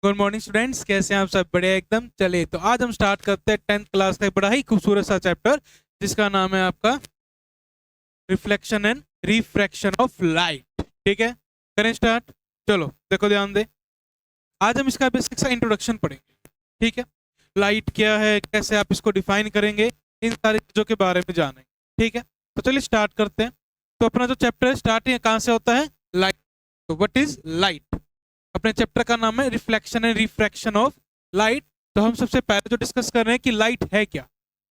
Good morning students, कैसे हैं आप सब? बढ़िया एकदम। चलिए तो आज हम स्टार्ट करते हैं 10th क्लास का एक बड़ा ही खूबसूरत सा चैप्टर जिसका नाम है आपका reflection and refraction of light. ठीक है, करें स्टार्ट। चलो देखो, ध्यान दे। आज हम इसका बेसिक सा इंट्रोडक्शन पढ़ेंगे। ठीक है, लाइट क्या है, कैसे आप इसको डिफाइन करेंगे, इन सारी चीजों के बारे में जानेंगे। ठीक है, तो चलिए स्टार्ट करते हैं। तो अपना जो चैप्टर है स्टार्ट कहाँ से होता है? लाइट। तो व्हाट इज लाइट? अपने चैप्टर का नाम है reflection and refraction of light. तो हम सबसे पहले जो डिस्कस कर रहे हैं कि लाइट है क्या।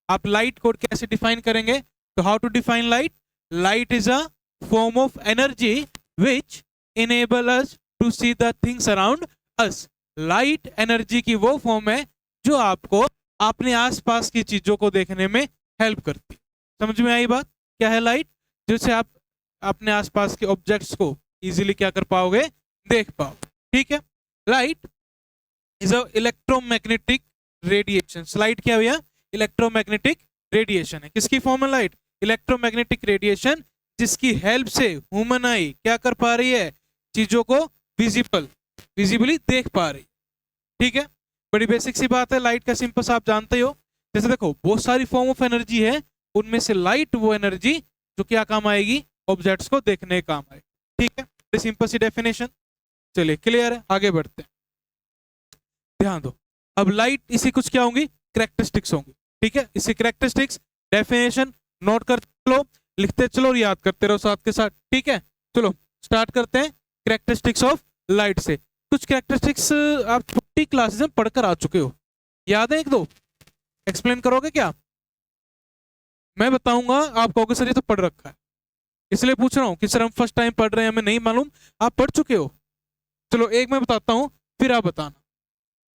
आप लाइट को कैसे डिफाइन करेंगे? तो how to define light? Light is a form of energy which enable us to see the things around us. Light energy की वो फॉर्म है जो आपको अपने आसपास की चीजों को देखने में हेल्प करती है। समझ में आई बात? क्या है लाइट? जिससे आप अपने आसपास के ऑब्जेक्ट्स को इजीली क्या कर पाओगे? देख पाओ। ठीक है, light is a electromagnetic radiation. Light क्या भैया? इलेक्ट्रोमैग्नेटिक रेडिएशन है। किसकी फॉर्म है लाइट? इलेक्ट्रोमैग्नेटिक रेडिएशन, जिसकी हेल्प से ह्यूमन आई क्या कर पा रही है? चीजों को विजिबली देख पा रही। ठीक है, बड़ी बेसिक सी बात है। लाइट का सिंपल सा आप जानते हो। जैसे देखो, बहुत सारी फॉर्म ऑफ एनर्जी है, उनमें से लाइट वो एनर्जी जो क्या काम आएगी? ऑब्जेक्ट्स को देखने का काम आएगी। ठीक है, सिंपल सी डेफिनेशन। चलिए क्लियर है, आगे बढ़ते हैं। ध्यान दो, अब लाइट इसी कुछ क्या होंगी? करेक्टरिस्टिक्स होंगी। ठीक है, इसी करेक्टरिस्टिक्स डेफिनेशन नोट करते चलो, लिखते चलो और याद करते रहो साथ के साथ। ठीक है, चलो स्टार्ट करते हैं करेक्टरिस्टिक्स ऑफ लाइट से। कुछ करेक्टरिस्टिक्स आप छोटी क्लासेस में पढ़कर आ चुके हो, याद है? एक दो एक्सप्लेन करोगे क्या? मैं बताऊंगा, आप कहोगे सर ये तो पढ़ रखा है, इसलिए पूछ रहा हूँ कि सर हम फर्स्ट टाइम पढ़ रहे हैं, हमें नहीं मालूम। आप पढ़ चुके हो। चलो एक मैं बताता हूँ, फिर आप बताना।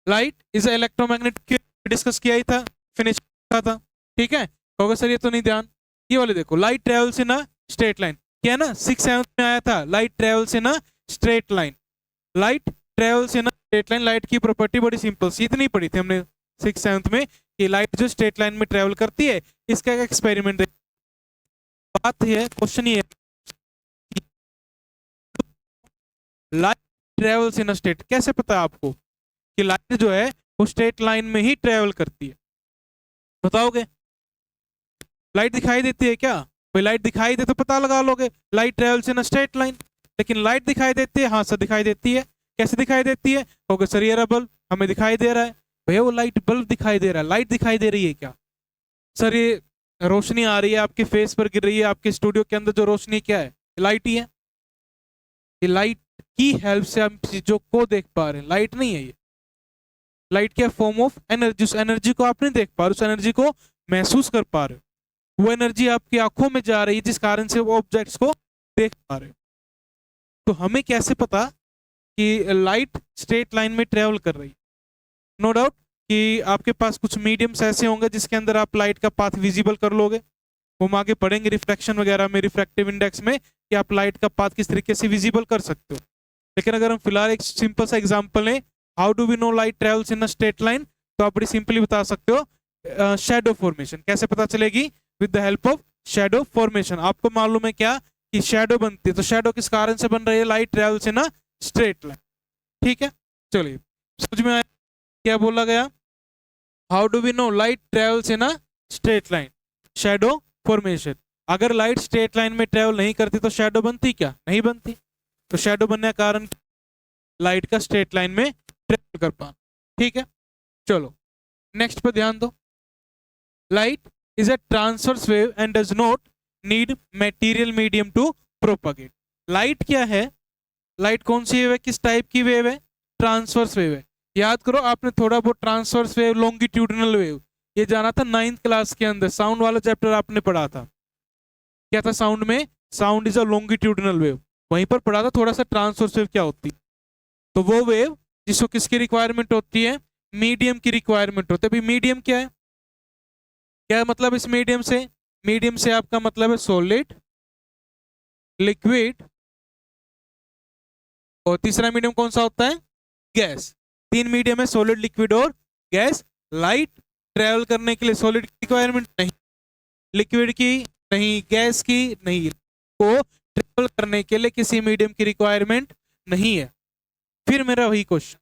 लाइट इज इलेक्ट्रोमैग्नेटिक, डिस्कस किया ही था, फिनिश था। ठीक है, कहोगे सर ये तो नहीं ध्यान। ये वाले देखो, light travels in a straight line, क्या है ना, 6th 7th में आया था। Light travels in a straight line, light travels in a straight line. Light की प्रॉपर्टी बड़ी सिंपल सी, इतनी पढ़ी थी हमने 6th 7th में कि लाइट जो स्ट्रेट लाइन में ट्रेवल करती है। इसका एक एक्सपेरिमेंट बात है, क्वेश्चन ये है, light travels in a straight, कैसे पता है आपको कि लाइट जो है वो स्ट्रेट लाइन में ही ट्रेवल करती है? बताओगे? लाइट दिखाई देती है क्या? भाई लाइट दिखाई दे तो पता लगा लोगे, light travels in a straight line. लेकिन लाइट दिखाई देती है, हाँ सर दिखाई देती है। कैसे दिखाई देती है? ओके सर, ये बल्ब हमें दिखाई दे रहा है। भैया वो लाइट बल्ब दिखाई दे रहा है, लाइट दिखाई दे रही है क्या? सर ये रोशनी आ रही है आपके फेस पर गिर रही है, आपके स्टूडियो के अंदर जो रोशनी क्या है? लाइट ही है। ये लाइट की हेल्प से हम चीजों को देख पा रहे हैं, लाइट नहीं है ये। लाइट क्या? Form of energy. उस एनर्जी को आप नहीं देख पा रहे, उस एनर्जी को महसूस कर पा रहे हो। वो एनर्जी आपकी आंखों में जा रही है, जिस कारण से वो ऑब्जेक्ट्स को देख पा रहे हो। तो हमें कैसे पता कि लाइट स्ट्रेट लाइन में ट्रेवल कर रही है? नो डाउट कि आपके पास कुछ मीडियम्स ऐसे होंगे जिसके अंदर आप लाइट का पाथ विजिबल कर लोगे। वो हम आगे पढ़ेंगे रिफ्रैक्शन वगैरह में, रिफ्रैक्टिव इंडेक्स में, कि आप लाइट का पाथ किस तरीके से विजिबल कर सकते हो। लेकिन अगर हम फिलहाल एक सिंपल सा एग्जांपल लें, how do we know light travels in a straight line, तो आप बड़ी सिंपली बता सकते हो शैडो फॉर्मेशन। कैसे पता चलेगी? With the help of shadow formation. आपको मालूम है क्या कि शैडो बनती है, तो शैडो किस कारण से बन रही है? Light travels in a straight line. ठीक है, चलिए समझ में आया क्या बोला गया? How do we know light travels in a straight line? Shadow formation. अगर लाइट स्ट्रेट लाइन में ट्रेवल नहीं करती तो शैडो बनती क्या? नहीं बनती। तो शैडो बनने का कारण लाइट का स्ट्रेट लाइन में ट्रेवल कर पाना। ठीक है, चलो नेक्स्ट पे ध्यान दो। Light is a transverse wave and does not need material medium to propagate. Light क्या है? लाइट कौन सी वेव है, किस टाइप की वेव है? ट्रांसवर्स वेव है। याद करो, आपने थोड़ा बहुत ट्रांसवर्स वेव, लॉन्गिट्यूडिनल वेव ये जाना था 9th क्लास के अंदर, साउंड वाला चैप्टर आपने पढ़ा था। क्या था साउंड में? Sound is a longitudinal wave, वहीं पर पढ़ा था थोड़ा सा ट्रांसवर्स वेव क्या होती है। तो वो वेव जिसको किसकी रिक्वायरमेंट होती है? मीडियम की रिक्वायरमेंट होती है। भाई मीडियम क्या है? क्या मतलब इस मीडियम से? मीडियम से आपका मतलब है सॉलिड, लिक्विड, और तीसरा मीडियम कौन सा होता है? गैस। 3 मीडियम है, सॉलिड, लिक्विड और गैस। लाइट ट्रेवल करने के लिए सॉलिड की रिक्वायरमेंट नहीं, लिक्विड की नहीं, गैस की नहीं, को ट्रेवल करने के लिए किसी मीडियम की रिक्वायरमेंट नहीं है। फिर मेरा वही क्वेश्चन,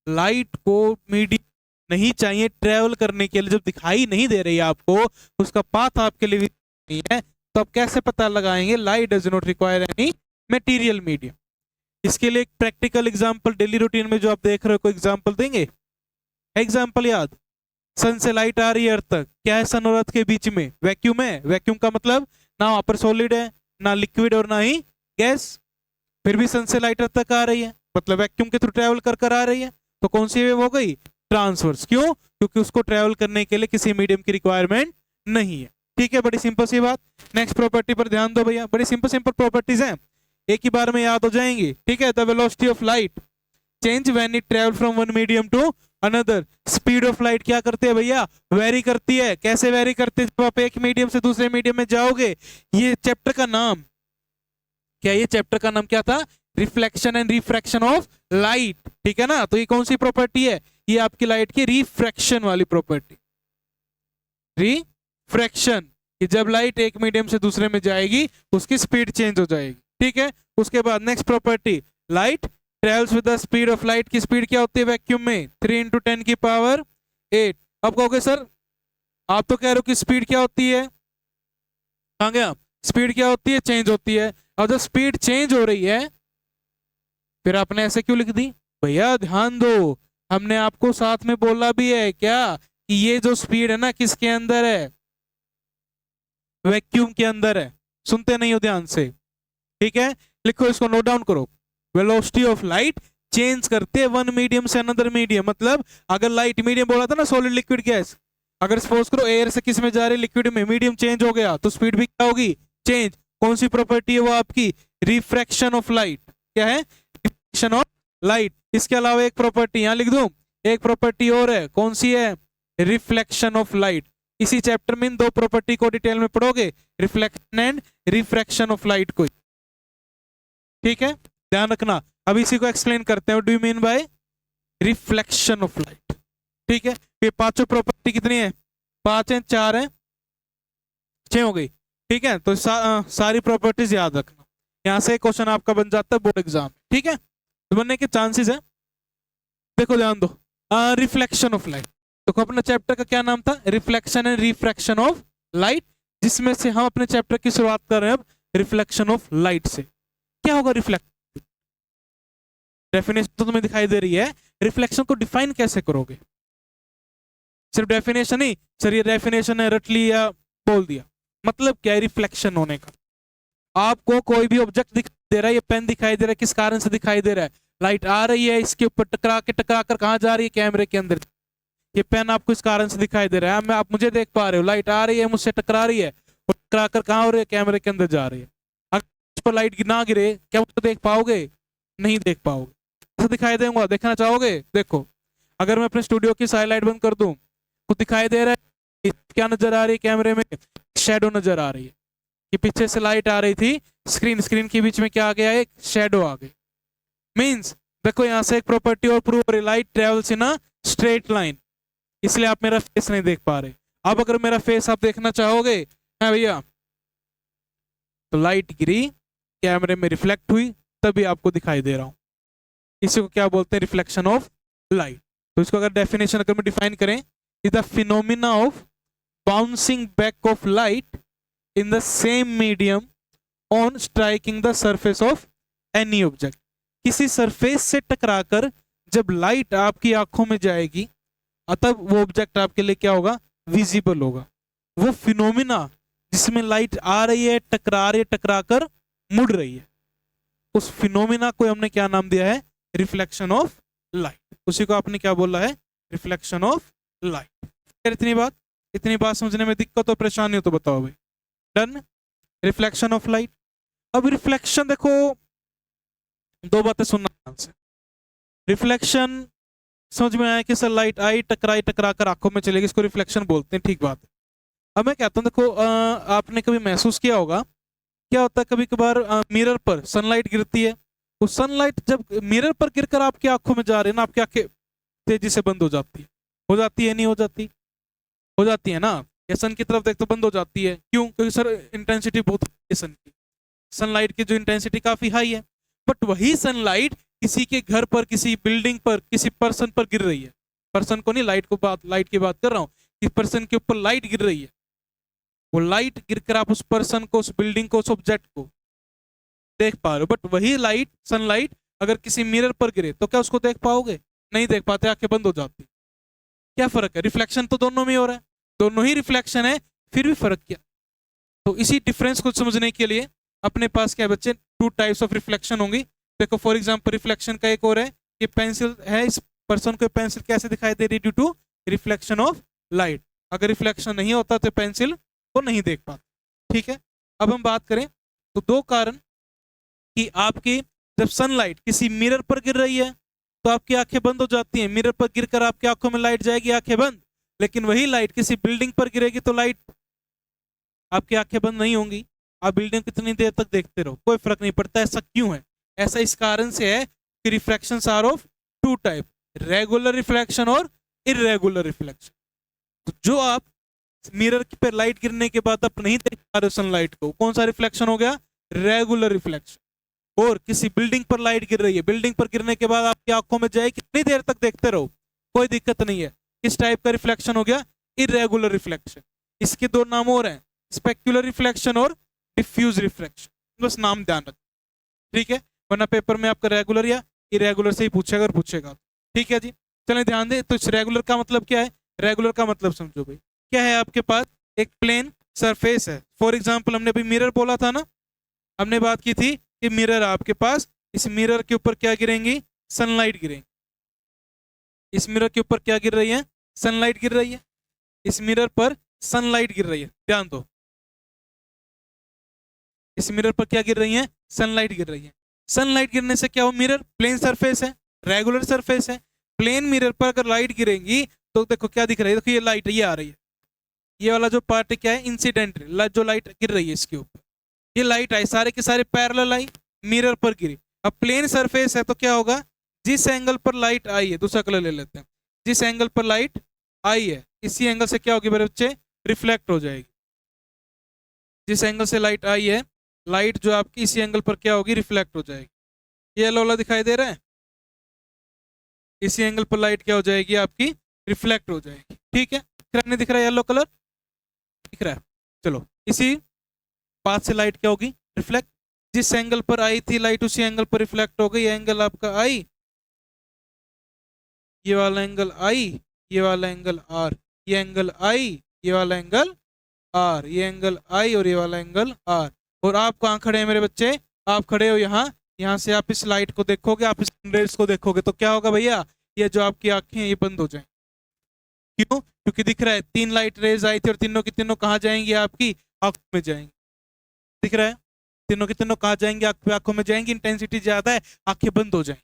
लाइट को मीडियम नहीं चाहिए ट्रेवल करने के लिए, जब दिखाई नहीं दे रही है आपको, उसका पाथ आपके लिए नहीं है, तो आप कैसे पता लगाएंगे light does not require any material medium? इसके लिए एक प्रैक्टिकल एग्जांपल डेली रूटीन में जो आप देख रहे हो, कोई एग्जांपल देंगे? एग्जांपल याद, सन से लाइट आ रही है अर्थ तक, क्या है सन और अर्थ के बीच में? वैक्यूम है। वैक्यूम का मतलब ना वहां पर सॉलिड है, ना लिक्विड और ना ही गैस, फिर भी सन से लाइट अर्थ तक आ रही है, मतलब वैक्यूम के थ्रू ट्रेवल कर कर आ रही है। तो कौन सी वेव हो गई? ट्रांसवर्स। क्यों? क्योंकि उसको ट्रेवल करने के लिए किसी मीडियम की रिक्वायरमेंट नहीं है। ठीक है, बड़ी सिंपल सी बात। नेक्स्ट प्रॉपर्टी पर ध्यान दो भैया, बड़ी सिंपल सिंपल प्रॉपर्टीज हैं, एक ही बार में याद हो जाएंगी। ठीक है, the velocity of light change when it travel from one medium to another. Speed of light क्या करती है भैया? वेरी करती है। कैसे वेरी करती है? जब आप एक मीडियम से दूसरे मीडियम में जाओगे। ये चैप्टर का नाम क्या? ये चैप्टर का नाम क्या था? Reflection and refraction of light. ठीक है ना? तो ये कौन सी प्रॉपर्टी है? ये आपकी लाइट की रिफ्रैक्शन वाली प्रॉपर्टी, रिफ्रैक्शन, कि जब लाइट एक मीडियम से दूसरे में जाएगी उसकी स्पीड चेंज हो जाएगी। ठीक है, उसके बाद next property, light travels with the speed of light की स्पीड क्या होती है वैक्यूम में? 3 × 10 की पावर 8। अब कहोगे सर आप तो कह रहे हो कि स्पीड क्या होती है, कहां गया? स्पीड क्या होती है? चेंज होती है। अब जब स्पीड चेंज हो रही है फिर आपने ऐसे क्यों लिख दी? भैया ध्यान दो, हमने आपको साथ में बोला भी है क्या कि ये जो स्पीड है ना किसके अंदर है? वैक्यूम के अंदर है। सुनते नहीं हो ध्यान से? ठीक है, लिखो, इसको नोट डाउन करो। वेलोसिटी ऑफ लाइट चेंज करते हैं वन मीडियम से अनदर मीडियम। मतलब अगर लाइट मीडियम बोला था ना, सॉलिड लिक्विड गैस, अगर सपोज करो एयर से किस में जा रही, लिक्विड में, मीडियम चेंज हो गया तो स्पीड भी क्या होगी? चेंज। कौन सी प्रॉपर्टी है वो आपकी? Refraction of light. क्या है? Refraction of light. इसके अलावा एक प्रॉपर्टी यहां लिख दूं, एक प्रॉपर्टी और है, कौन सी है? Reflection of light. इसी चैप्टर में इन दो प्रॉपर्टी को डिटेल में पढ़ोगे, reflection and refraction of light को। ठीक है, ध्यान रखना। अब इसी को एक्सप्लेन करते हैं, what do you mean by reflection of light. ठीक है, ये पांचों प्रॉपर्टी कितनी है? 5 है, 4 है, 6 हो गई। ठीक है, तो सारी प्रॉपर्टीज याद रखना। यहां से क्वेश्चन आपका बन जाता है बोर्ड एग्जाम। ठीक है, तो बनने के चांसेस है। देखो ध्यान दो, रिफ्लेक्शन ऑफ लाइट। तो अपने चैप्टर का क्या नाम था? Reflection and refraction of light, जिसमें से हम अपने चैप्टर की शुरुआत कर रहे हैं अब रिफ्लेक्शन ऑफ लाइट से। क्या होगा रिफ्लेक्शन? डेफिनेशन तो तुम्हें दिखाई दे रही है, रिफ्लेक्शन को डिफाइन कैसे करोगे? सिर्फ डेफिनेशन ही, सर ये डेफिनेशन है रट लिया बोल दिया, मतलब क्या है रिफ्लेक्शन होने का? आपको कोई भी ऑब्जेक्ट दिखाई दे रहा है, ये पेन दिखाई दे रहा है, किस कारण से दिखाई दे रहा है? लाइट आ रही है, इसके ऊपर टकरा कर कहाँ जा रही है? कैमरे के अंदर। ये पेन आपको इस कारण से दिखाई दे रहा है, मैं आप मुझे देख पा रहे हो, लाइट आ रही है, मुझसे टकरा रही है, और टकरा कर कहाँ हो रही है? कैमरे के अंदर जा रही है। अगर उस पर लाइट ना गिरे क्या उसको देख पाओगे? नहीं देख पाओगे। ऐसा दिखाई देगा? देखना चाहोगे? देखो, अगर मैं अपने स्टूडियो की सारी लाइट बंद कर दूं, कुछ दिखाई दे रहा है? क्या नजर आ रही है कैमरे में? शेडो नजर आ रही है, कि पीछे से लाइट आ रही थी, स्क्रीन के बीच में क्या आ गया? एक शेडो आ गई। मींस देखो यहां से एक प्रॉपर्टी और प्रूव हो रही, light travels in a straight line, इसलिए आप मेरा फेस नहीं देख पा रहे। अब अगर मेरा फेस आप देखना चाहोगे, है भैया, तो लाइट गिरी, कैमरे में रिफ्लेक्ट हुई, तभी आपको दिखाई दे रहा हूं। इसी को क्या बोलते हैं? Reflection of light. तो इसको अगर डेफिनेशन अगर में डिफाइन करें, is the phenomena of bouncing back of light in the same medium on striking the surface of any object. किसी सरफेस से टकराकर जब लाइट आपकी आंखों में जाएगी, तब वो ऑब्जेक्ट आपके लिए क्या होगा? विजिबल होगा। वो फिनोमिना जिसमें लाइट आ रही है, टकरा रही है, टकरा कर मुड़ रही है, उस फिनोमिना को हमने क्या नाम दिया है? Reflection of light. उसी को आपने क्या बोला है? Reflection of light. इतनी बात समझने में दिक्कत और परेशानी हो तो बताओ भाई। डन? Reflection of light. अब रिफ्लेक्शन देखो, दो बातें सुनना ध्यान से। रिफ्लेक्शन समझ में आया कि सर लाइट आई, टकरा कर आंखों में चलेगी, इसको रिफ्लेक्शन बोलते हैं, ठीक बात है। अब मैं कहता हूं देखो, आपने कभी महसूस किया होगा, क्या होता है कभी कभार मिरर पर सनलाइट गिरती है, वो सनलाइट जब मिरर पर गिरकर आपकी आंखों में जा रही है ना, आपकी आंखें तेजी से बंद हो जाती है। हो जाती है नहीं हो जाती? हो जाती है ना। या सन की तरफ देख तो बंद हो जाती है, क्यों? क्योंकि सर इंटेंसिटी बहुत है सन की, सनलाइट की जो इंटेंसिटी काफी हाई है। बट वही सनलाइट किसी के घर पर, किसी बिल्डिंग पर, किसी पर्सन पर गिर रही है, पर्सन को नहीं, लाइट की बात कर रहा हूँ, कि पर्सन के ऊपर लाइट गिर रही है, वो लाइट गिरकर आप उस पर्सन को, उस बिल्डिंग को, उस ऑब्जेक्ट को देख पा रहे हो। बट वही लाइट, सनलाइट अगर किसी मिरर पर गिरे तो क्या उसको देख पाओगे? नहीं देख पाते, आंखें बंद हो जाती। क्या फर्क है? रिफ्लेक्शन तो दोनों में हो रहा है, दोनों ही रिफ्लेक्शन है, फिर भी फर्क क्या? तो इसी डिफरेंस को समझने के लिए अपने पास क्या बच्चे, टू टाइप्स ऑफ रिफ्लेक्शन होंगी। देखो फॉर एग्जांपल रिफ्लेक्शन का एक और है कि पेंसिल है, इस पर्सन को पेंसिल कैसे दिखाई दे रही? Due to reflection of light. अगर रिफ्लेक्शन नहीं होता तो पेंसिल को नहीं देख पाते। ठीक है, अब हम बात करें तो दो कारण कि आपकी जब सनलाइट किसी मिरर पर गिर रही है तो आपकी आंखें बंद हो जाती हैं, मिरर पर गिरकर आपकी आंखों में लाइट जाएगी, आंखें बंद। लेकिन वही लाइट किसी बिल्डिंग पर गिरेगी तो लाइट, आपकी आंखें बंद नहीं होंगी, आप बिल्डिंग कितनी देर तक देखते रहो, कोई फर्क नहीं पड़ता। ऐसा क्यों है? ऐसा इस कारण से है कि reflections are of two type, regular reflection और इरेगुलर रिफ्लेक्शन। तो जो आप मिरर पे लाइट गिरने के बाद आप नहीं देख पा रहे सनलाइट को, कौन सा रिफ्लेक्शन हो गया? Regular reflection. और किसी बिल्डिंग पर लाइट गिर रही है, बिल्डिंग पर गिरने के बाद आपकी आंखों में जाए, कितनी देर तक देखते रहो, कोई दिक्कत नहीं है। किस टाइप का रिफ्लेक्शन हो गया? Irregular reflection. इसके दो नाम और हैं, स्पेक्युलर रिफ्लेक्शन और डिफ्यूज रिफ्लेक्शन, बस नाम ध्यान रखो। ठीक है, वरना पेपर में आपका रेगुलर या इरेगुलर से ही पूछेगा और पूछेगा। ठीक है जी, चलें ध्यान दें। तो इस रेगुलर का मतलब क्या है? रेगुलर का मतलब समझो भाई, क्या है आपके पास? एक प्लेन सरफेस है। फॉर एग्जाम्पल हमने अभी मिरर बोला था ना, हमने बात की थी कि मिरर आपके पास, इस मिरर के ऊपर क्या गिरेंगी? सनलाइट गिरेंगी। इस मिरर के ऊपर क्या गिर रही है? सनलाइट गिर रही है। इस मिरर पर सनलाइट गिर रही है, ध्यान दो। इस मिरर पर क्या गिर रही है? सनलाइट गिर रही है। सनलाइट गिरने से क्या हो? मिरर प्लेन सरफेस है, रेगुलर सरफेस है, प्लेन मिरर पर अगर लाइट गिरेगी तो देखो क्या दिख रहा है, देखो ये लाइट ये आ रही है, ये वाला जो पार्ट है क्या है? इंसिडेंट, जो लाइट गिर रही है इसके ऊपर, ये लाइट आई, सारे के सारे पैरेलल आई, मिरर पर गिरी। अब प्लेन सरफेस है तो क्या होगा? जिस एंगल पर लाइट आई है, दूसरा कलर ले लेते हैं, जिस एंगल पर लाइट आई है इसी एंगल से क्या होगी मेरे बच्चे? रिफ्लेक्ट हो जाएगी। जिस एंगल से लाइट आई है, लाइट जो आपकी इसी एंगल पर क्या होगी? रिफ्लेक्ट हो जाएगी। ये येलो वाला दिखाई दे रहा है, इसी एंगल पर लाइट क्या हो जाएगी आपकी? रिफ्लेक्ट हो जाएगी। ठीक है, नहीं दिख रहा है येलो कलर? दिख रहा है। चलो, इसी पाथ से लाइट क्या होगी? रिफ्लेक्ट। जिस एंगल पर आई थी लाइट उसी एंगल पर रिफ्लेक्ट हो गई। ये एंगल आपका आई, ये वाला एंगल आई, ये वाला एंगल आर, ये एंगल आई, ये वाला एंगल आर, ये एंगल आई और ये वाला एंगल आर। और आप कहाँ खड़े हैं मेरे बच्चे? आप खड़े हो यहाँ। यहाँ से आप इस लाइट को देखोगे, आप इस रेज को देखोगे तो क्या होगा भैया? ये जो आपकी आंखें हैं ये बंद हो जाएंगी। क्यों? क्योंकि दिख रहा है तीन लाइट रेज आई थी और तीनों की तीनों कहाँ जाएंगी? आपकी आंखों में जाएंगी। दिख रहा है? तीनों की तीनों कहाँ जाएंगी? आंखों में जाएंगी। इंटेंसिटी ज्यादा है, आंखें बंद हो जाएंगी।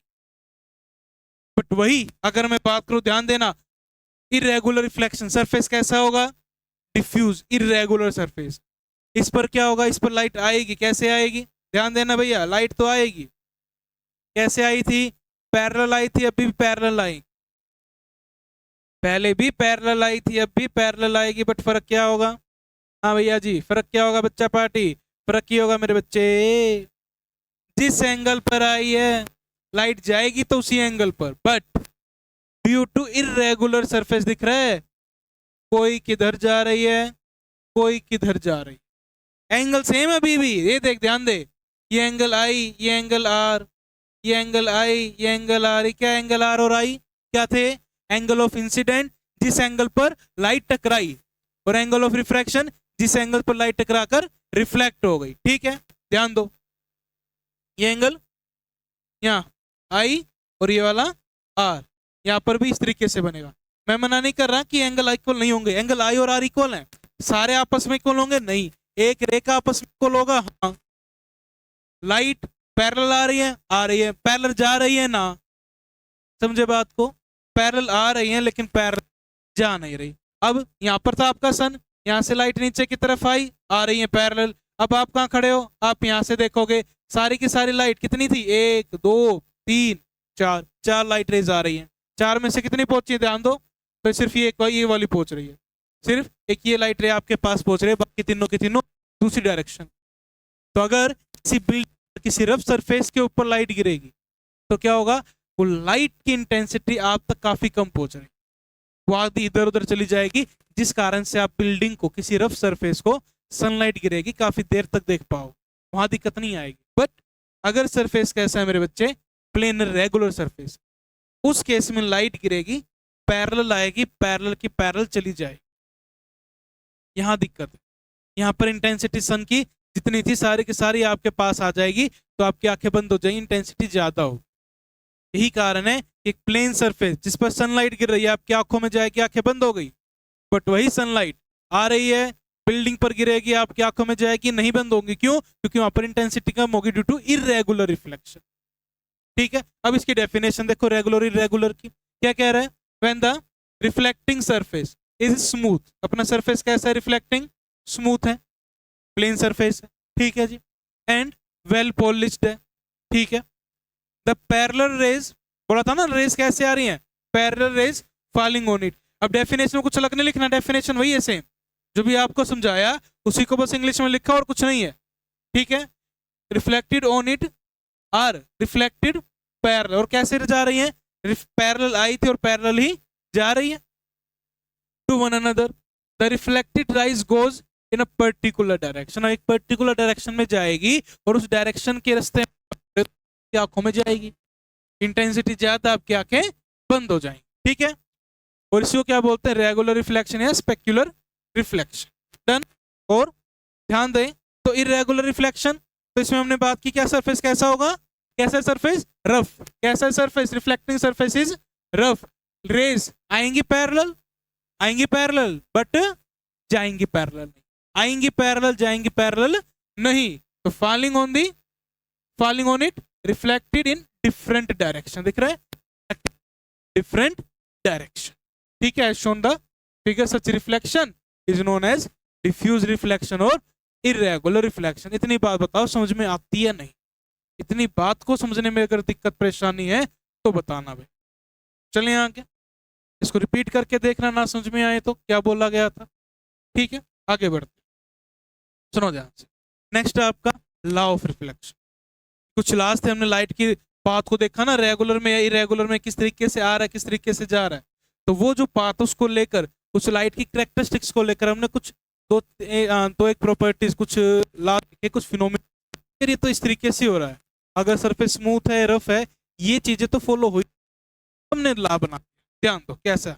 बट वही अगर मैं बात करूं, ध्यान देना, इरेगुलर रिफ्लेक्शन सरफेस कैसा होगा? Diffuse irregular surface. इस पर क्या होगा? इस पर लाइट आएगी, कैसे आएगी? ध्यान देना भैया, लाइट तो आएगी, कैसे आई थी? पैरेलल आई थी, अभी भी पैरेलल आई, पहले भी पैरेलल आई थी, अब भी पैरेलल आएगी। बट फर्क क्या होगा? हाँ भैया जी, फर्क क्या होगा बच्चा पार्टी? फर्क क्या होगा मेरे बच्चे? जिस एंगल पर आई है लाइट जाएगी तो उसी एंगल पर, but due to irregular surface दिख रहा है, कोई किधर जा रही है, कोई किधर जा रही है। एंगल सेम अभी भी, ये देख ध्यान दे, ये एंगल आई, ये एंगल आर, ये एंगल आई, ये एंगल आर। क्या एंगल आर और आई क्या थे? एंगल ऑफ इंसिडेंट, जिस एंगल पर लाइट टकराई, और एंगल ऑफ रिफ्रैक्शन, जिस एंगल पर लाइट टकराकर रिफ्लेक्ट हो गई। ठीक है, ध्यान दो, ये एंगल यहाँ आई और ये वाला आर, यहाँ पर भी इस तरीके से बनेगा। मैं मना नहीं कर रहा कि एंगल इक्वल नहीं होंगे, एंगल आई और आर इक्वल हैं, सारे आपस में इक्वल होंगे नहीं, एक रेखा आपस में इक्वल होगा। हाँ, लाइट पैरेलल आ रही है, पैरेलल जा रही है ना, समझे बात को? पैरेलल आ रही है लेकिन पैरेलल जा नहीं रही। अब यहाँ पर था आपका सन, यहाँ से लाइट नीचे की तरफ आई, आ रही है पैरेलल। अब आप कहाँ खड़े हो? आप यहाँ से देखोगे, सारी की सारी लाइट कितनी थी? 1 2 3 4, 4 लाइट रेज आ रही हैं। 4 में से कितनी पहुंची? ध्यान दो, तो सिर्फ ये वाली पहुंच रही है, सिर्फ एक ये लाइट रे आपके पास पहुंच रही है, बाकी तीनों की तीनों दूसरी डायरेक्शन। तो अगर किसी रफ सरफेस के ऊपर लाइट गिरेगी तो क्या होगा, वो लाइट की इंटेंसिटी आप तक काफी कम पहुंच रही, वो आधी इधर उधर चली जाएगी, जिस कारण से आप बिल्डिंग को, किसी रफ सरफेस को सनलाइट गिरेगी काफी देर तक देख पाओ, वहां दिक्कत नहीं आएगी। बट अगर सरफेस कैसा है मेरे बच्चे, प्लेन रेगुलर सरफेस, उस केस में लाइट गिरेगी, पैरेलल आएगी, पैरेलल की पैरेलल चली जाएगी, यहां दिक्कत है। यहां पर इंटेंसिटी सन की जितनी थी सारी की सारी आपके पास आ जाएगी, तो आपकी आंखें बंद हो जाएंगी, इंटेंसिटी ज्यादा हो। यही कारण है कि प्लेन सरफेस जिस पर सनलाइट गिर रही है आपकी आंखों में जाएगी, आंखें बंद हो गई, बट वही सनलाइट आ रही है बिल्डिंग पर गिरेगी, आपकी आंखों में जाएगी, नहीं बंद होंगी। क्यों? क्योंकि वहां पर इंटेंसिटी कम होगी ड्यू टू इरेगुलर रिफ्लेक्शन। ठीक है, अब इसकी डेफिनेशन देखो रेगुलर इरेगुलर की, क्या कह रहा है, when the reflecting surface is smooth, अपना सरफेस कैसा है, रिफ्लेक्टिंग स्मूथ है, प्लेन सरफेस है, ठीक है जी, एंड वेल पॉलिश्ड है, ठीक है, द पैरेलल रेज, बोला था ना रेज कैसे आ रही हैं, parallel raise falling on it. अब डेफिनेशन में कुछ अलग नहीं लिखना, डेफिनेशन वही है सेम, जो भी आपको समझाया उसी को बस इंग्लिश में लिखा और कुछ नहीं है, ठीक है। Reflected on it are reflected parallel, और कैसे जा रही है, पैरेलल आई थी और पैरेलल ही जा रही है to one another. The reflected rays goes in a particular direction, एक पर्टिकुलर डायरेक्शन में जाएगी और उस डायरेक्शन के रास्ते में आंखों में जाएगी, इंटेंसिटी ज्यादा, आपकी आंखें बंद हो जाएंगी, ठीक है। और इसको क्या बोलते हैं, रेगुलर रिफ्लेक्शन या स्पेक्युलर रिफ्लेक्शन। डन। और ध्यान दें तो इरेगुलर रिफ्लेक्शन, तो इसमें हमने बात की क्या सरफेस कैसा होगा, कैसा सरफेस, रफ, कैसा surface, reflecting surface is rough, rays आएंगी पैरेलल, आएंगी पैरेलल बट जाएंगी पैरेलल नहीं, आएंगी पैरेलल जाएंगी पैरेलल नहीं, तो falling on it reflected in different direction, दिख रहा है, डिफरेंट डायरेक्शन, ठीक है। Shown the figure such reflection is known as diffuse reflection और इरेगुलर रिफ्लेक्शन। इतनी बात बताओ समझ में आती है नहीं, इतनी बात को समझने में अगर दिक्कत परेशानी है तो बताना भाई। चलिए आगे इसको रिपीट करके देखना, ना समझ में आए तो क्या बोला गया था, ठीक है। आगे बढ़ते सुनो ध्यान से। नेक्स्ट है आपका लॉ ऑफ रिफ्लेक्शन। कुछ लास्ट हमने लाइट की पाथ को देखा ना, रेगुलर में या इरेगुलर में किस तरीके से आ रहा है, किस तरीके से जा रहा है, तो वो जो पाथ उसको लेकर, उस लाइट की कैरेक्टरिस्टिक्स को लेकर हमने कुछ दो एक प्रॉपर्टीज, कुछ लॉ देखे, कुछ फिनोमेना, ये तो इस तरीके से हो रहा है, अगर सरफेस स्मूथ है, रफ है, ये चीजें तो फॉलो हुई, हमने लॉ बना, ध्यान दो कैसा।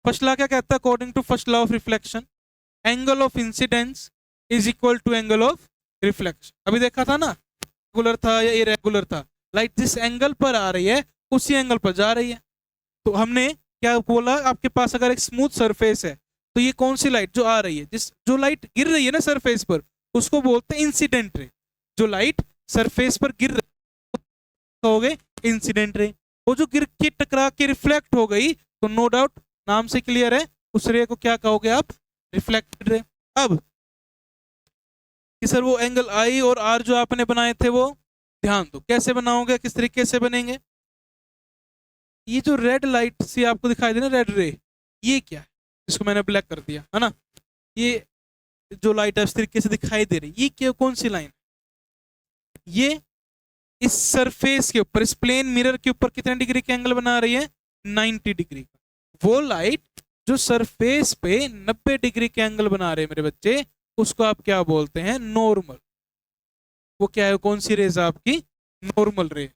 फर्स्ट लॉ क्या कहता है, according to first law of reflection, angle of incidence is equal to angle of reflection. अभी देखा था ना, रेगुलर था या इरेगुलर था, लाइट जिस एंगल पर आ रही है उसी एंगल पर जा रही है। तो हमने क्या बोला, आपके पास अगर एक स्मूथ सरफेस है तो ये कौन सी लाइट जो आ रही है, जो लाइट गिर रही है ना सरफेस पर, उसको बोलते हैं इंसिडेंट रे। जो लाइट सरफेस पर गिर रही हो गए इंसिडेंट रे, वो जो गिर के टकरा के रिफ्लेक्ट हो गई तो नो डाउट नाम से क्लियर है, उस रे को क्या कहोगे आप, रिफ्लेक्टेड रे। अब कि सर वो एंगल आई और आर जो आपने बनाए थे वो ध्यान दो कैसे बनाओगे, किस तरीके से बनेंगे। ये जो रेड लाइट सी आपको दिखाई दे ना, रेड रे, ये क्या है, इसको मैंने ब्लैक कर दिया है ना, ये जो लाइट है इस तरीके से दिखाई दे रही, ये क्या, कौन सी लाइन, ये इस सरफेस के ऊपर, इस प्लेन मिरर के ऊपर कितने डिग्री के एंगल बना रही है, 90 डिग्री का। वो लाइट जो सरफेस पे 90 डिग्री के एंगल बना रहे हैं मेरे बच्चे, उसको आप क्या बोलते हैं, नॉर्मल। वो क्या है, कौन सी रेज आपकी, नॉर्मल रे,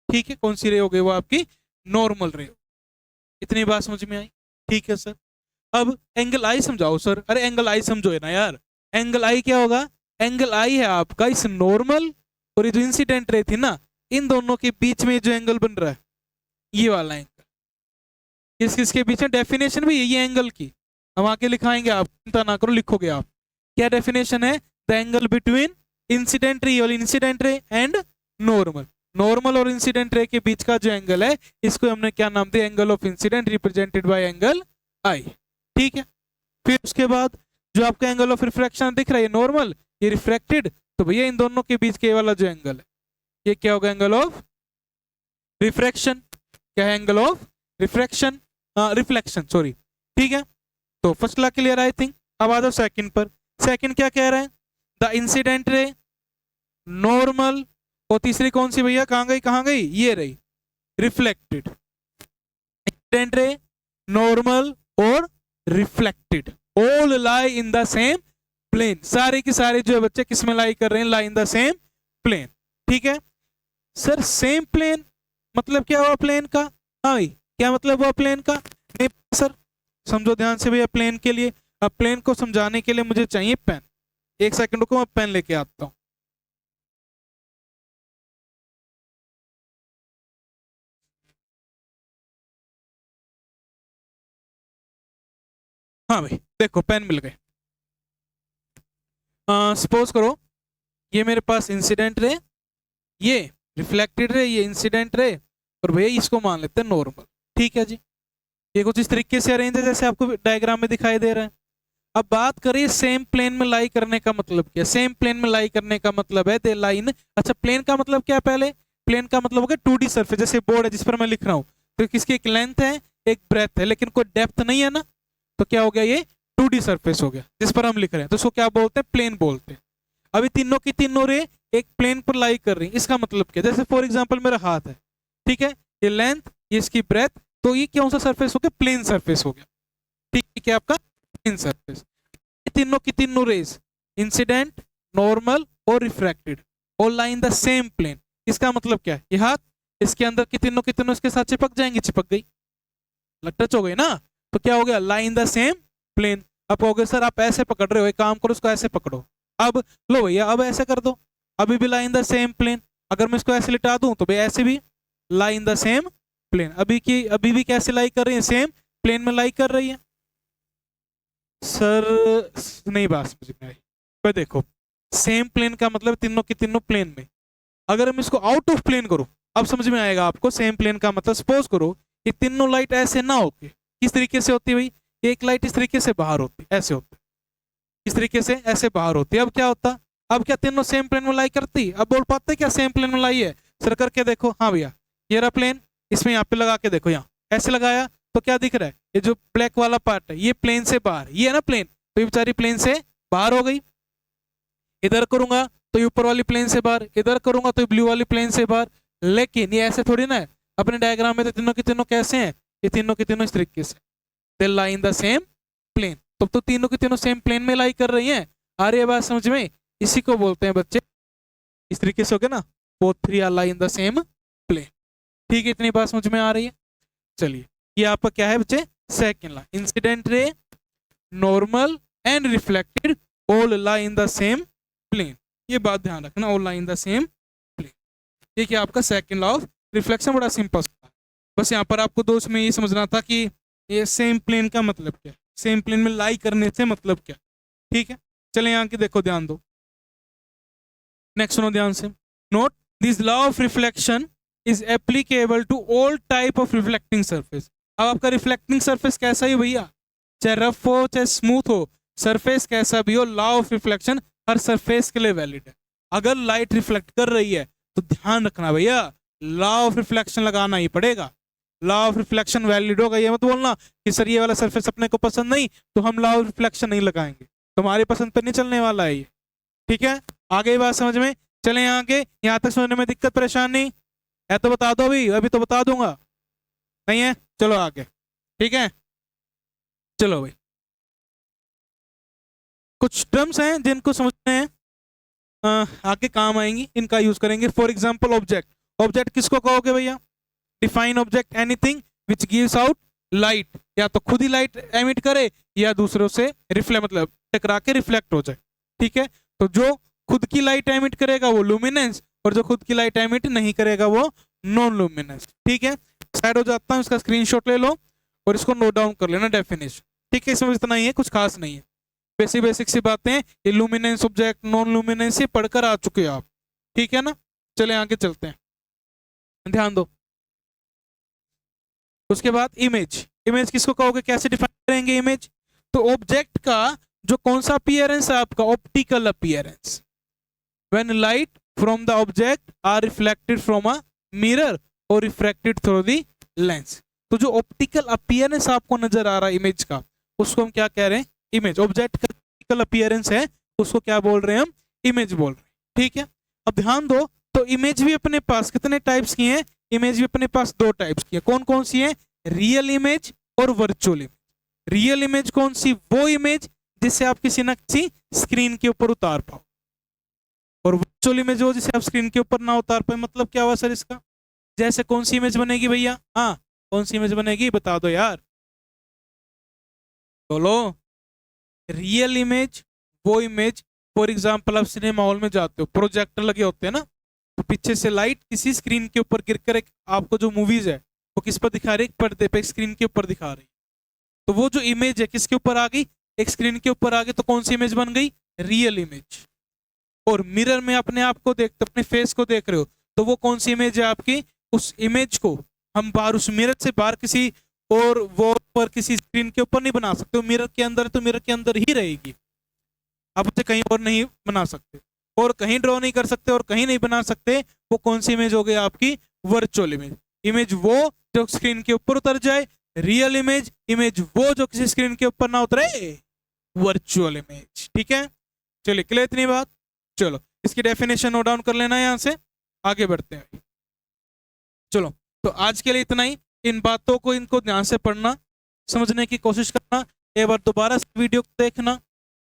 ठीक है, कौन सी रे हो गई वो आपकी नॉर्मल रे। इतनी बात समझ में आई, ठीक है सर। अब एंगल आई समझाओ सर, अरे एंगल आई समझो है ना यार, एंगल आई क्या होगा, एंगल आई है आपका इस नॉर्मल और ये जो इंसिडेंट रे थी ना, इन दोनों के बीच में जो एंगल बन रहा है, ये वाला एंगल, किस किसके बीच में, डेफिनेशन भी यही है एंगल की, हम आके लिखाएंगे, आप चिंता ना करो, लिखोगे आप, क्या डेफिनेशन है, the angle between incident ray and normal, normal और इंसिडेंट रे के बीच का जो एंगल है, इसको हमने क्या नाम दिया, angle of incident represented by angle I, ठीक है। फिर उसके बाद जो आपका एंगल ऑफ रिफ्रैक्शन दिख रहा है, नॉर्मल, ये रिफ्रैक्टेड, तो भैया इन दोनों के बीच के वाला जो एंगल है, ये क्या होगा, एंगल ऑफ रिफ्रैक्शन। क्या है, angle of refraction, reflection sorry, ठीक है। तो first law clear I think. अब आ जाओ सेकंड पर। सेकंड क्या कह रहा है, द इंसिडेंट रे, नॉर्मल और तीसरी कौन सी भैया, कहाँ गई कहाँ गई, ये रही रिफ्लेक्टेड। इंसिडेंट रे, नॉर्मल और reflected all lie in the same plane. सारे के सारे जो है बच्चे किस में लाई कर रहे हैं, लाई इन द सेम प्लेन। ठीक है सर, सेम प्लेन मतलब क्या हुआ प्लेन का, हाँ भाई क्या मतलब हुआ प्लेन का, नहीं सर समझो ध्यान से भैया प्लेन के लिए। अब प्लेन को समझाने के लिए मुझे चाहिए पेन, एक सेकंड को मैं पेन लेके आता हूं। हाँ भाई देखो पेन मिल गए। सपोज करो ये मेरे पास इंसिडेंट रे, ये रिफ्लेक्टेड रे, ये इंसिडेंट रे, और भैया इसको मान लेते हैं नॉर्मल। ठीक है जी, ये कुछ इस तरीके से अरेंज है जैसे आपको डायग्राम में दिखाई दे रहा है। अब बात करिए सेम प्लेन में लाई करने का मतलब क्या, सेम प्लेन में लाई करने का मतलब है दे लाइन। अच्छा प्लेन का मतलब क्या है, पहले प्लेन का मतलब हो गया 2D सरफेस, जैसे बोर्ड है जिस पर मैं लिख रहा हूँ, तो किसकी एक लेंथ है एक ब्रेथ है लेकिन कोई डेप्थ नहीं है ना, तो क्या हो गया ये 2D सरफेस हो गया जिस पर हम लिख रहे हैं, तो उसको क्या बोलते हैं, प्लेन बोलते हैं। अभी तीनों की तीनों रे एक प्लेन पर लाई कर रही है, इसका मतलब क्या, जैसे फॉर एग्जाम्पल मेरा हाथ है, ठीक है, ये लेंथ ये इसकी ब्रेथ, तो ये कौन सा सरफेस हो गया, प्लेन सरफेस हो गया। ठीक है आपका प्लेन सरफेस। तीनों की तीनों रेज इंसिडेंट, नॉर्मल और refracted all lie in the same plane. इसका मतलब क्या है, ये हाथ इसके अंदर की तीनों इसके साथ चिपक जाएंगी, चिपक गई, टच हो गई ना, तो क्या हो गया, लाई इन द सेम प्लेन। अब हो गए सर आप ऐसे पकड़ रहे हो, एक काम करो उसको ऐसे पकड़ो, अब लो भैया अब ऐसे कर दो, अभी भी लाई इन द सेम प्लेन। अगर मैं इसको ऐसे लिटा दूं तो भाई ऐसे भी लाई इन द सेम प्लेन। अभी भी कैसे लाई कर रही है, सेम प्लेन में लाई कर रही है। सर नहीं बात समझ में आई। पर देखो सेम प्लेन का मतलब तीनों की तीनों प्लेन में, अगर हम इसको आउट ऑफ प्लेन करो अब समझ में आएगा आपको। सेम प्लेन का मतलब सपोज करो ये तीनों लाइट ऐसे ना होके किस तरीके से होती है भाई, एक लाइट इस तरीके से बाहर होती, ऐसे होती, इस तरीके से ऐसे बाहर होती। अब क्या होता, अब क्या तीनों सेम प्लेन में लाई करती, अब बोल पाते क्या सेम प्लेन में लाई है, सर करके देखो, हाँ भैया ये रहा प्लेन, इसमें यहाँ पे लगा के देखो, यहाँ ऐसे लगाया तो क्या दिख रहा है, ये जो ब्लैक वाला पार्ट है ये प्लेन से बाहर, ये है ना प्लेन, तो ये बेचारी प्लेन से बाहर हो गई। इधर करूंगा तो ये ऊपर वाली प्लेन से बाहर, इधर करूंगा तो ये ब्लू वाली प्लेन से बाहर। लेकिन ये ऐसे थोड़ी ना है, अपने डायग्राम में तो तीनों की तीनों कैसे हैं, ये तीनों की तीनों इस तरीके से, दे लाई इन द सेम प्लेन। तो तीनों की तीनों सेम प्लेन में लाई कर रही हैं। आ रही है बात समझ में, इसी को बोलते हैं बच्चे, इस तरीके से हो गया ना, both three are lie in the same plane. ठीक है इतनी बात समझ में आ रही है। चलिए ये आपका क्या है बच्चे, second law, incident ray, normal and reflected all lie in the same plane. ये बात ध्यान रखना, all lie in the same plane. ये क्या आपका सेकंड लॉ ऑफ रिफ्लेक्शन, बड़ा सिंपल था। बस यहाँ पर आपको दोस्त में ये समझना था कि ये सेम प्लेन का मतलब क्या, सेम प्लेन में लाई करने से मतलब क्या। ठीक है चले यहाँ की देखो, ध्यान दो, नेक्स्ट सुनो ध्यान से, note this law of reflection is applicable to all type of reflecting surface. अब आपका रिफ्लेक्टिंग सरफेस कैसा ही भैया, चाहे रफ हो चाहे स्मूथ हो, सरफेस कैसा भी हो, law of reflection her surface के लिए वैलिड है। अगर लाइट रिफ्लेक्ट कर रही है तो ध्यान रखना भैया लॉ ऑफ रिफ्लेक्शन लगाना ही पड़ेगा। लॉ ऑफ रिफ्लेक्शन वैलिड होगा, ये मत बोलना कि सर ये वाला सरफेस अपने को पसंद नहीं तो हम लॉ ऑफ रिफ्लेक्शन नहीं लगाएंगे, तुम्हारी पसंद पर नहीं चलने वाला है ये। ठीक है आगे बात समझ में, चले आगे, यहाँ तक समझने में दिक्कत परेशानी है तो बता दो, अभी तो बता दूंगा, नहीं है चलो आगे। ठीक है चलो भाई, कुछ टर्म्स हैं जिनको समझने हैं, आगे काम आएंगी, इनका यूज करेंगे। फॉर एग्जांपल ऑब्जेक्ट, ऑब्जेक्ट किसको कहोगे भैया, define object anything which gives out light, या तो खुद ही लाइट एमिट करे या दूसरों से रिफ्लेक्ट मतलब टकरा के रिफ्लेक्ट हो जाए। ठीक है तो जो खुद की लाइट एमिट करेगा वो लुमिनेंस, और जो खुद की लाइट एमिट नहीं करेगा वो नॉन लुमिनेंस। ठीक है साइड हो जाता हूँ, इसका स्क्रीनशॉट ले लो और इसको नोट डाउन कर लेना डेफिनेशन। ठीक है इसमें इतना ही है, कुछ खास नहीं है, बेसिक सी बातें, ये लुमिनेंस ऑब्जेक्ट नॉन लुमिनेंस ये पढ़कर आ चुके हो आप। ठीक है ना चले आगे चलते हैं, ध्यान दो। उसके बाद इमेज, इमेज किसको कहोगे, कैसे डिफाइन करेंगे इमेज, तो ऑब्जेक्ट का जो कौन सा अपीयरेंस है आपका, optical appearance, when light from the object are reflected from a mirror और रिफ्रैक्टेड थ्रू द लेंस। तो जो ऑप्टिकल अपीयरेंस आपको नजर आ रहा है इमेज का, उसको हम क्या कह रहे हैं, इमेज। ऑब्जेक्ट का ऑप्टिकल अपीयरेंस है उसको क्या बोल रहे हैं हम, इमेज बोल रहे हैं। ठीक है अब ध्यान दो तो इमेज भी अपने पास कितने टाइप्स की हैं? इमेज भी अपने पास दो टाइप्स की है। कौन कौन सी है? रियल इमेज और वर्चुअल इमेज। रियल इमेज कौन सी? वो इमेज जिसे आप किसी ना किसी स्क्रीन के ऊपर उतार पाओ, और वर्चुअल इमेज वो जिसे आप स्क्रीन के ऊपर ना उतार पाए। मतलब क्या हुआ सर इसका? जैसे कौन सी इमेज बनेगी भैया? हाँ, कौन सी इमेज बनेगी बता दो यार, बोलो। रियल इमेज वो इमेज, फॉर एग्जाम्पल आप सिनेमा हॉल में जाते हो, प्रोजेक्टर लगे होते हैं ना, तो पीछे से लाइट किसी स्क्रीन के ऊपर गिरकर एक आपको जो मूवीज है वो किस पर दिखा रही है? एक पर्दे पे, स्क्रीन के ऊपर दिखा रही है। तो वो जो इमेज है किसके ऊपर आ गई? एक स्क्रीन के ऊपर आ गई, तो कौन सी इमेज बन गई? Real image. और मिरर में अपने आप को देखते, अपने फेस को देख रहे हो, तो वो कौन सी इमेज है आपकी? उस इमेज को हम बाहर, उस मिरर से बाहर किसी और वो पर किसी स्क्रीन के ऊपर नहीं बना सकते। मिरर के अंदर तो मिरर के अंदर ही रहेगी, आप उसे कहीं और नहीं बना सकते, और कहीं ड्रॉ नहीं कर सकते और कहीं नहीं बना सकते। वो कौन सी इमेज हो गई आपकी? Virtual image. इमेज वो जो स्क्रीन के ऊपर उतर जाए। रियल इमेज, इमेज वो जो किसी स्क्रीन के ऊपर ना उतरे, वर्चुअल इमेज। ठीक है, चलिए क्लियर इतनी बात। चलो इसकी डेफिनेशन नोट डाउन कर लेना, यहां से आगे बढ़ते हैं। चलो तो आज के लिए इतना ही। इन बातों को, इनको ध्यान से पढ़ना, समझने की कोशिश करना, एक बार दोबारा वीडियो को देखना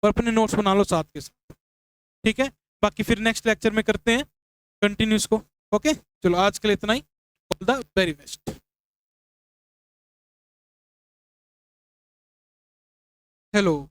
और अपने नोट्स बना लो साथ के साथ। ठीक है, बाकी फिर नेक्स्ट लेक्चर में करते हैं कंटिन्यूस को। ओके, चलो आज के लिए इतना ही। All the very best. Hello.